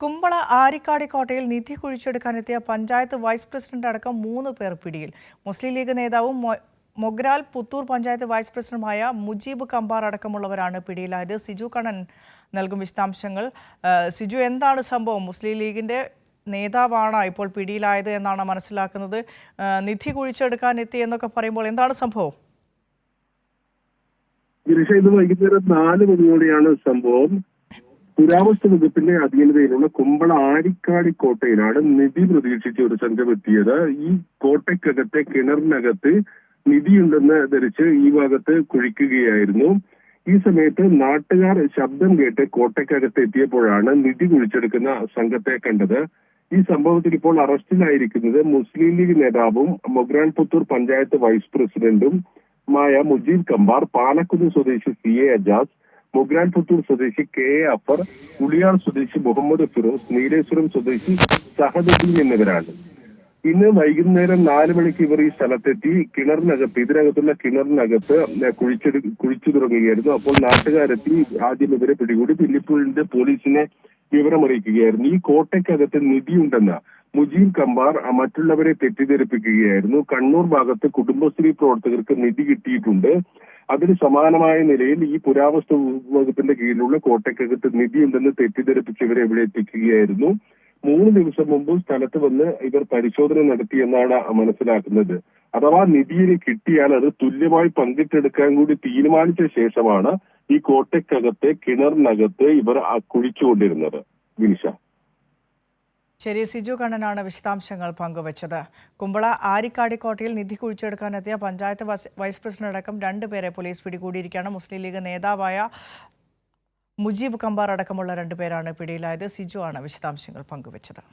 കുമ്പള ആരിക്കാടി കോട്ടയിൽ നിധി കുഴിച്ചെടുക്കാനെത്തിയ panchayat vice president അടക്കം 3 പേർ പിടിയിൽ. മുസ്ലിം ലീഗ് നേതാവും മൊഗ്രാൽ പുത്തൂർ പഞ്ചായത്ത് വൈസ് പ്രസിഡന്റുമായ മുജീബ് കമ്പാർ അടക്കമുള്ളവരാണ് പിടിയിലായത്. സിജു കണ്ണൻ നൽകും വിശദാംശങ്ങൾ. സിജു, എന്താണ് സംഭവം? മുസ്ലിം ലീഗിന്റെ നേതാവാണ് ഇപ്പോൾ പിടിയിലായത് എന്നാണ് മനസ്സിലാക്കുന്നത്. നിധി കുഴിച്ചെടുക്കാൻ എത്തി എന്നൊക്കെ പറയുമ്പോൾ എന്താണ് സംഭവം? ഇന്ന് വൈകുന്നേരം 4 മണിയോടെയാണ് സംഭവം. പുരാവസ്തു വകുപ്പിന്റെ അധീനതയിലുള്ള കുമ്പള ആരിക്കാടി കോട്ടയിലാണ് നിധി പ്രതീക്ഷിച്ച് ഒരു സംഘം എത്തിയത്. ഈ കോട്ടയ്ക്കകത്തെ കിണറിനകത്ത് നിധിയുണ്ടെന്ന് ധരിച്ച് ഈ ഭാഗത്ത് കുഴിക്കുകയായിരുന്നു. ഈ സമയത്ത് നാട്ടുകാർ ശബ്ദം കേട്ട് കോട്ടയ്ക്കകത്ത് എത്തിയപ്പോഴാണ് നിധി കുഴിച്ചെടുക്കുന്ന സംഘത്തെ കണ്ടത്. ഈ സംഭവത്തിൽ ഇപ്പോൾ അറസ്റ്റിലായിരിക്കുന്നത് മുസ്ലിം ലീഗ് നേതാവും മൊഗ്രാൻ പുത്തൂർ പഞ്ചായത്ത് വൈസ് പ്രസിഡന്റും മുജീബ് കമ്പാർ, പാലക്കുന്ന് സ്വദേശി CA അജാസ്, മൊഗ്രാൻ പുത്തൂർ സ്വദേശി KA അഫർ, ഉളിയാർ സ്വദേശി മുഹമ്മദ് ഫിറോസ്, നീലേശ്വരം സ്വദേശി സഹദുദ്ദീൻ എന്നിവരാണ്. ഇന്ന് വൈകുന്നേരം 4 മണിക്ക് ഇവർ ഈ സ്ഥലത്തെത്തി ഇതിനകത്തുള്ള കിണറിനകത്ത് കുഴിച്ചു തുടങ്ങുകയായിരുന്നു. അപ്പോൾ നാട്ടുകാരെത്തി ആദ്യം ഇവരെ പിടികൂടി, പിന്നിപ്പോഴിന്റെ പോലീസിനെ വിവരമറിയിക്കുകയായിരുന്നു. ഈ കോട്ടയ്ക്കകത്ത് നിധിയുണ്ടെന്ന് മുജീബ് കമ്പാർ മറ്റുള്ളവരെ തെറ്റിദ്ധരിപ്പിക്കുകയായിരുന്നു. കണ്ണൂർ ഭാഗത്ത് കുടുംബശ്രീ പ്രവർത്തകർക്ക് നിധി കിട്ടിയിട്ടുണ്ട്. അതിന് സമാനമായ നിലയിൽ ഈ പുരാവസ്തു വകുപ്പിന്റെ കീഴിലുള്ള കോട്ടയ്ക്കകത്ത് നിധിയുണ്ടെന്ന് തെറ്റിദ്ധരിപ്പിച്ചവരെ ഇവിടെ എത്തിക്കുകയായിരുന്നു. 3 ദിവസം മുമ്പ് സ്ഥലത്ത് വന്ന് ഇവർ പരിശോധന നടത്തിയെന്നാണ് മനസ്സിലാക്കുന്നത്. അഥവാ നിധിയെ കിട്ടിയാൽ അത് തുല്യമായി പങ്കിട്ടെടുക്കാൻ കൂടി തീരുമാനിച്ച ശേഷമാണ് ഈ കോട്ടയ്ക്കകത്തെ കിണറിനകത്ത് ഇവർ കുഴിച്ചുകൊണ്ടിരുന്നത്. വിനിഷ. ശരി, സിജു കണ്ണനാണ് വിശദാംശങ്ങൾ പങ്കുവച്ചത്. കുമ്പള ആരിക്കാടി കോട്ടയിൽ നിധി കുഴിച്ചെടുക്കാനെത്തിയ പഞ്ചായത്ത് വൈസ് പ്രസിഡന്റ് അടക്കം 2 പേരെ പോലീസ് പിടികൂടിയിരിക്കുകയാണ്. മുസ്ലിം ലീഗ് നേതാവായ മുജീബ് കമ്പാർ അടക്കമുള്ള 2 പേരാണ് പിടിയിലായത്. സിജു ആണ് വിശദാംശങ്ങൾ പങ്കുവച്ചത്.